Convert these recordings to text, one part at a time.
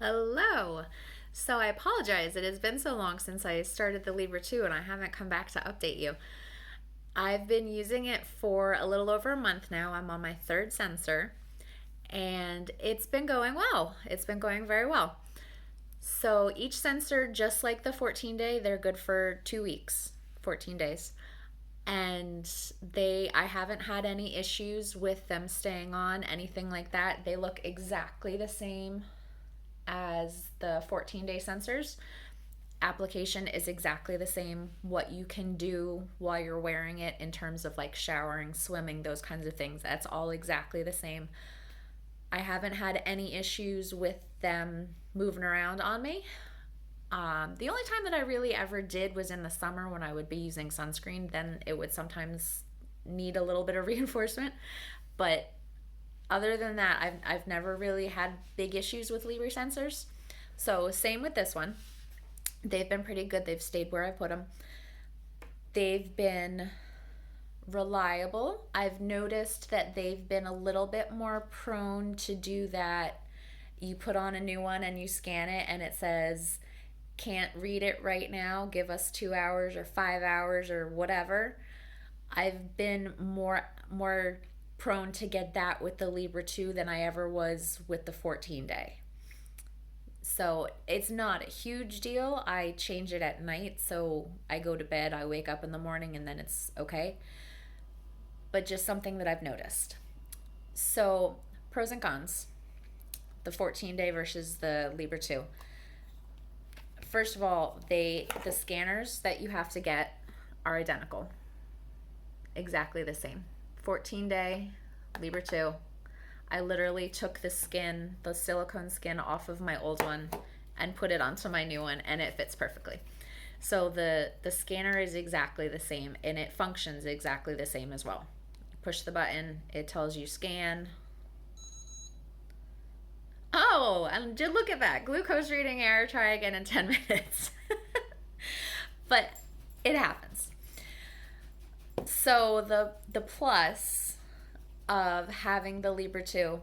Hello. So I apologize. It has been so long since I started the Libre 2 and I haven't come back to update you. I've been using it for a little over a month now. I'm on my third sensor and it's been going well. It's been going very well. So each sensor, just like the 14 day, they're good for 2 weeks, 14 days. And I haven't had any issues with them staying on, anything like that. They look exactly the same as the 14-day sensors. Application is exactly the same. What you can do while you're wearing it in terms of like showering, swimming, those kinds of things, that's all exactly the same. I haven't had any issues with them moving around on me. The only time that I really ever did was in the summer when I would be using sunscreen. Then it would sometimes need a little bit of reinforcement. But other than that, I've never really had big issues with Libre sensors. So, same with this one. They've been pretty good. They've stayed where I put them. They've been reliable. I've noticed that they've been a little bit more prone to do that. You put on a new one and you scan it and it says, can't read it right now, give us 2 hours or 5 hours or whatever. I've been more prone to get that with the Libre 2 than I ever was with the 14 day. So it's not a huge deal. I change it at night, so I go to bed, I wake up in the morning, and then it's okay. But just something that I've noticed. So, pros and cons, the 14 day versus the Libre 2. First of all, the scanners that you have to get are identical. Exactly the same. 14 day, Libre 2. I literally took the silicone skin off of my old one and put it onto my new one, and it fits perfectly. So the scanner is exactly the same and it functions exactly the same as well. Push the button, it tells you scan. Oh, and did look at that. Glucose reading error, try again in 10 minutes. But it happens. So the plus of having the Libre 2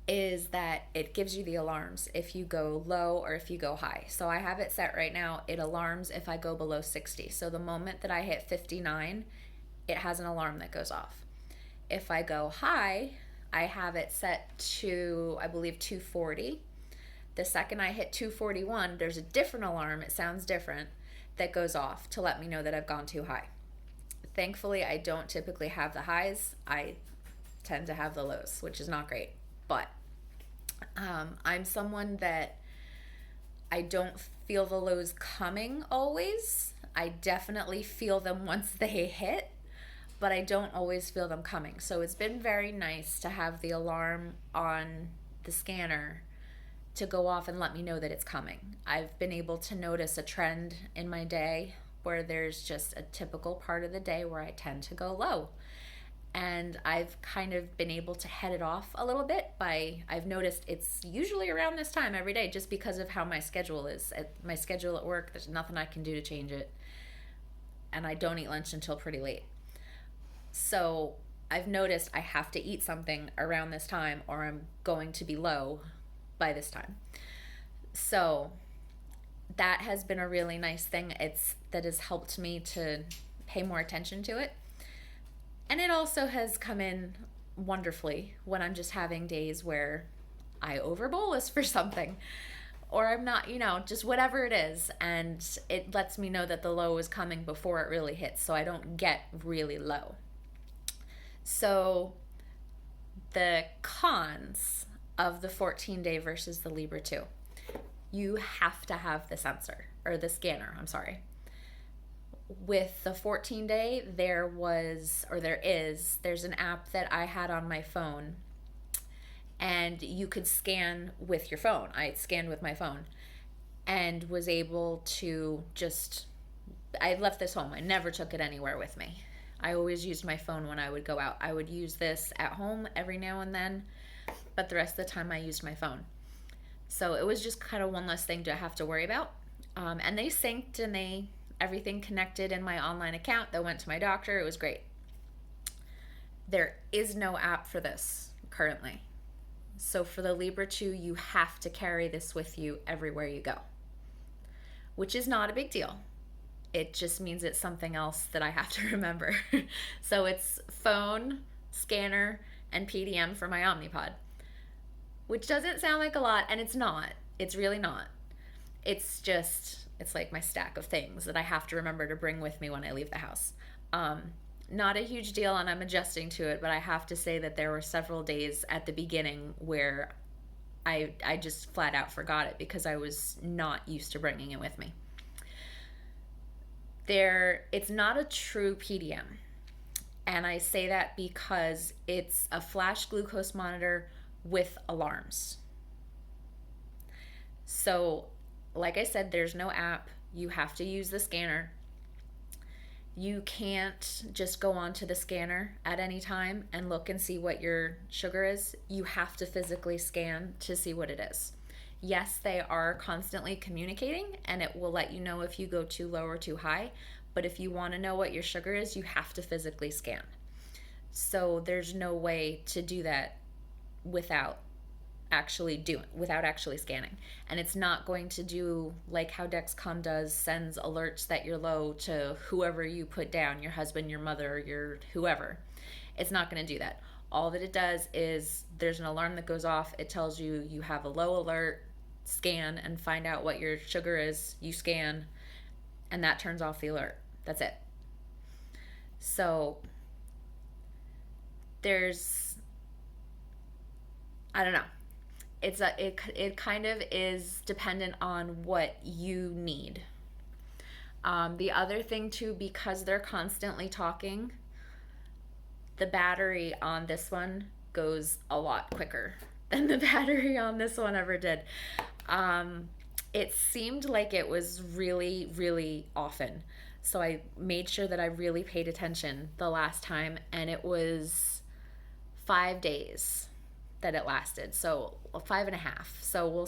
is that it gives you the alarms if you go low or if you go high. So I have it set right now, it alarms if I go below 60. So the moment that I hit 59, it has an alarm that goes off. If I go high, I have it set to, I believe, 240. The second I hit 241, there's a different alarm, it sounds different, that goes off to let me know that I've gone too high. Thankfully, I don't typically have the highs. I tend to have the lows, which is not great. But I'm someone that I don't feel the lows coming always. I definitely feel them once they hit, but I don't always feel them coming. So it's been very nice to have the alarm on the scanner to go off and let me know that it's coming. I've been able to notice a trend in my day where there's just a typical part of the day where I tend to go low. And I've kind of been able to head it off a little bit I've noticed it's usually around this time every day just because of how my schedule is. My schedule at work, there's nothing I can do to change it. And I don't eat lunch until pretty late. So I've noticed I have to eat something around this time or I'm going to be low by this time. So that has been a really nice thing. That has helped me to pay more attention to it. And it also has come in wonderfully when I'm just having days where I overbolus for something or I'm not, just whatever it is. And it lets me know that the low is coming before it really hits so I don't get really low. So the cons of the 14 day versus the Libre 2. You have to have the sensor or the scanner, I'm sorry. With the 14 day, there's an app that I had on my phone and you could scan with your phone. I scanned with my phone and was able to I left this home. I never took it anywhere with me. I always used my phone when I would go out. I would use this at home every now and then, but the rest of the time I used my phone. So it was just kind of one less thing to have to worry about. And they synced and everything connected in my online account that went to my doctor. It was great. There is no app for this currently. So for the Libre 2, you have to carry this with you everywhere you go, which is not a big deal. It just means it's something else that I have to remember. So it's phone, scanner, and PDM for my Omnipod, which doesn't sound like a lot, and it's not. It's really not. It's like my stack of things that I have to remember to bring with me when I leave the house. Not a huge deal, and I'm adjusting to it, but I have to say that there were several days at the beginning where I just flat out forgot it because I was not used to bringing it with me. It's not a true PDM, and I say that because it's a flash glucose monitor with alarms. So, like I said, there's no app. You have to use the scanner. You can't just go onto the scanner at any time and look and see what your sugar is. You have to physically scan to see what it is. Yes, they are constantly communicating, and it will let you know if you go too low or too high. But if you want to know what your sugar is, you have to physically scan. So there's no way to do that without actually scanning. And it's not going to do like how Dexcom does, sends alerts that you're low to whoever you put down, your husband, your mother, your whoever. It's not going to do that. All that it does is there's an alarm that goes off. It tells you you have a low alert, scan and find out what your sugar is. You scan, and that turns off the alert. That's it. So I don't know. It kind of is dependent on what you need. The other thing too, because they're constantly talking, the battery on this one goes a lot quicker than the battery on this one ever did. It seemed like it was really, really often. So I made sure that I really paid attention the last time, and it was 5 days that it lasted. So 5.5. So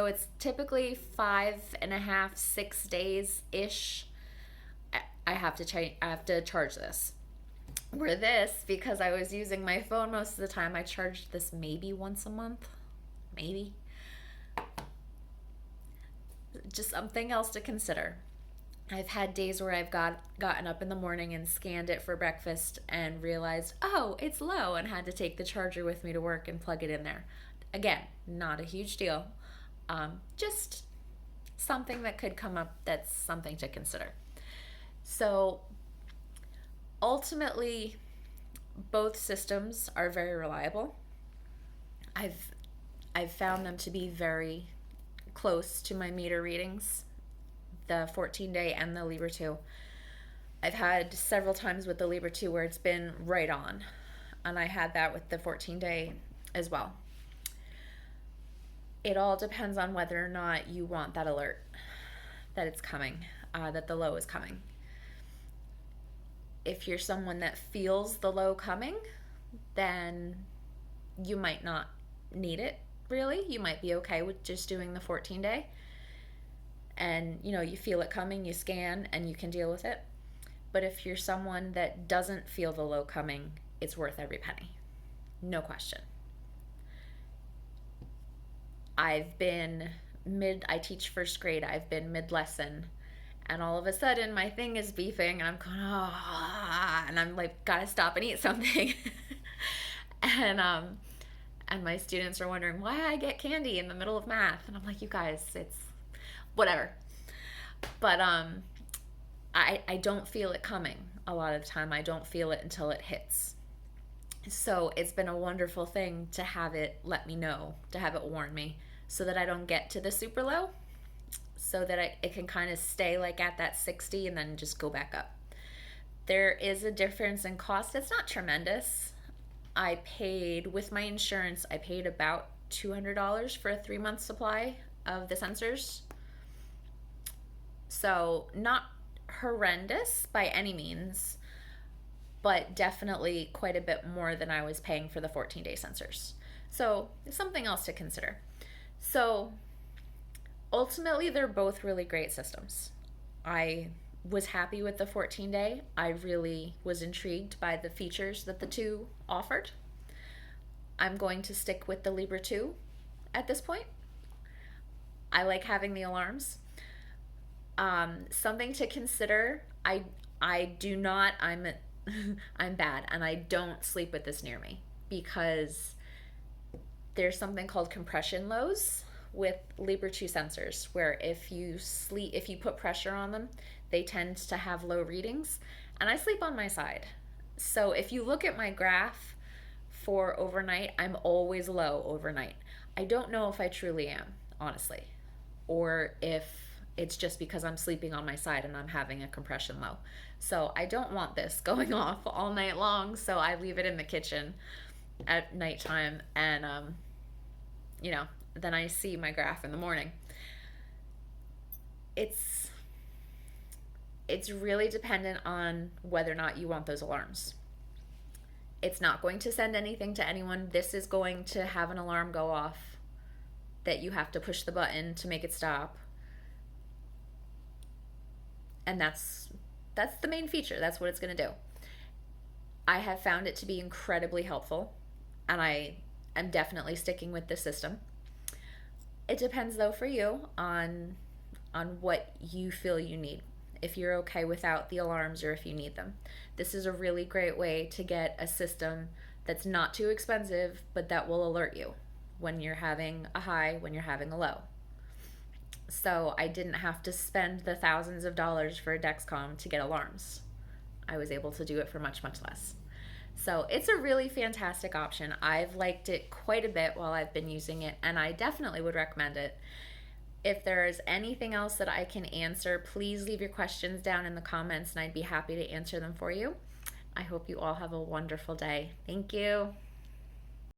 it's typically 5.5, 6 days ish. I have to charge this. Where this, because I was using my phone most of the time, I charged this maybe once a month, maybe. Just something else to consider. I've had days where I've gotten up in the morning and scanned it for breakfast and realized, oh, it's low, and had to take the charger with me to work and plug it in there. Again, not a huge deal. Just something that could come up that's something to consider. So ultimately, both systems are very reliable. I've found them to be very close to my meter readings, the 14-day and the Libre 2. I've had several times with the Libre 2 where it's been right on, and I had that with the 14-day as well. It all depends on whether or not you want that alert that it's coming, that the low is coming. If you're someone that feels the low coming, then you might not need it, really. You might be okay with just doing the 14-day. And, you feel it coming, you scan, and you can deal with it. But if you're someone that doesn't feel the low coming, it's worth every penny. No question. I teach first grade, I've been mid-lesson, and all of a sudden my thing is beeping, and I'm going, and I'm like, gotta stop and eat something. And my students are wondering why I get candy in the middle of math. And I'm like, you guys, it's whatever. But I don't feel it coming a lot of the time. I don't feel it until it hits. So it's been a wonderful thing to have it let me know, to have it warn me, so that I don't get to the super low, so that it can kind of stay like at that 60 and then just go back up. There is a difference in cost. It's not tremendous. With my insurance, I paid about $200 for a 3-month supply of the sensors. So not horrendous by any means, but definitely quite a bit more than I was paying for the 14-day sensors. So it's something else to consider. So ultimately, they're both really great systems. I was happy with the 14-day. I really was intrigued by the features that the two offered. I'm going to stick with the Libre 2 at this point. I like having the alarms. Something to consider. I do not. I'm bad, and I don't sleep with this near me because there's something called compression lows with Libre 2 sensors, where if you put pressure on them, they tend to have low readings, and I sleep on my side. So if you look at my graph for overnight, I'm always low overnight. I don't know if I truly am, honestly, or if it's just because I'm sleeping on my side and I'm having a compression low. So I don't want this going off all night long, so I leave it in the kitchen at nighttime, and then I see my graph in the morning. It's it's really dependent on whether or not you want those alarms. It's not going to send anything to anyone. This is going to have an alarm go off that you have to push the button to make it stop. And that's the main feature. That's what it's going to do. I have found it to be incredibly helpful, and I am definitely sticking with the system. It depends though for you on what you feel you need. If you're okay without the alarms or if you need them. This is a really great way to get a system that's not too expensive, but that will alert you when you're having a high, when you're having a low. So I didn't have to spend the thousands of dollars for a Dexcom to get alarms. I was able to do it for much, much less. So it's a really fantastic option. I've liked it quite a bit while I've been using it, and I definitely would recommend it. If there's anything else that I can answer, please leave your questions down in the comments, and I'd be happy to answer them for you. I hope you all have a wonderful day. Thank you.